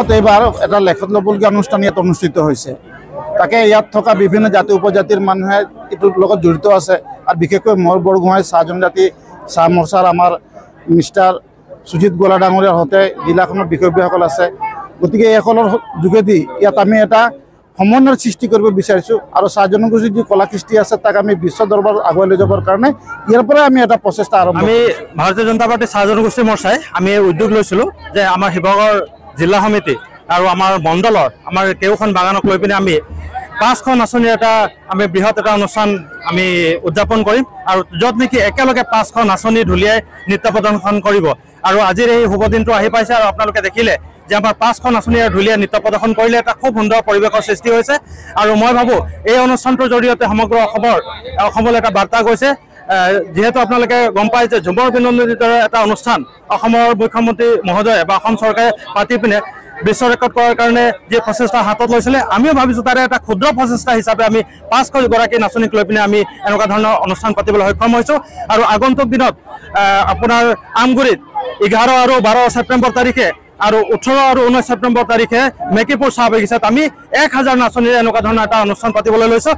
অসমত এইবাৰ এটা লেখত ল'বলগীয়া অনুষ্ঠান ইয়াত অনুষ্ঠিত হৈছে। তাকে ইয়াত থকা বিভিন্ন জাতি উপজাতিৰ মানুহে এইটোৰ লগত জড়িত আছে আৰু বিশেষকৈ মোৰ বৰগোহাঁই চাহ জনজাতি চাহ মৰ্চাৰ আমাৰ মিষ্টাৰ সুজিত গোলা ডাঙৰীয়াৰ সৈতে জিলাখনৰ বিষয়ববীয়াসকল আছে। গতিকে এইসকলৰ যোগেদি ইয়াত আমি এটা সমন্বয়ৰ সৃষ্টি কৰিব বিচাৰিছোঁ আৰু চাহ জনগোষ্ঠীৰ যি কলা কৃষ্টি আছে তাক আমি বিশ্ব দৰবাৰত আগুৱাই লৈ যাবৰ কাৰণে ইয়াৰ পৰাই আমি এটা প্ৰচেষ্টা আৰম্ভ আমি ভাৰতীয় জনতা পাৰ্টি চাহ জনগোষ্ঠী মৰ্চাই আমি উদ্যোগ লৈছিলোঁ যে আমাৰ শিৱসাগৰ জিলা সমিতি আৰু আমাৰ মণ্ডলৰ আমাৰ কেওখন বাগানক লৈ পিনে আমি 5খন আঁচনিৰ এটা আমি বৃহৎ এটা অনুষ্ঠান আমি উদযাপন কৰিম আৰু য'ত নেকি একেলগে 5খন আঁচনি ঢুলিয়াই নৃত্য প্ৰদৰ্শন কৰিব। আৰু আজিৰ এই শুভ দিনটো আহি পাইছে আৰু আপোনালোকে দেখিলে যে আমাৰ 5খন আঁচনিৰে ঢুলীয়া নৃত্য প্ৰদৰ্শন কৰিলে এটা খুব সুন্দৰ পৰিৱেশৰ সৃষ্টি হৈছে। আৰু মই ভাবোঁ এই অনুষ্ঠানটোৰ জৰিয়তে সমগ্ৰ অসমলৈ এটা বাৰ্তা গৈছে। যিহেতু আপোনালোকে গম পায় যে ঝুমৰ বিনন্দীৰ দৰে এটা অনুষ্ঠান অসমৰ মুখ্যমন্ত্ৰী মহোদয়ে বা অসম চৰকাৰে পাতি পিনে বিশ্ব ৰেকৰ্ড কৰাৰ কাৰণে যি প্ৰচেষ্টা হাতত লৈছিলে, আমিও ভাবিছোঁ তাৰে এটা ক্ষুদ্ৰ প্ৰচেষ্টা হিচাপে আমি 5গৰাকী নাচনীক লৈ পিনে আমি এনেকুৱা ধৰণৰ অনুষ্ঠান পাতিবলৈ সক্ষম হৈছোঁ। আৰু আগন্তুক দিনত আপোনাৰ আমগুৰিত 11 আৰু 12 ছেপ্টেম্বৰ তাৰিখে আৰু 18 আৰু 19 ছেপ্টেম্বৰ তাৰিখে মেকিপুৰ চাহ বাগিচাত আমি 1000 নাচনীৰে এনেকুৱা ধৰণৰ এটা অনুষ্ঠান পাতিবলৈ লৈছোঁ।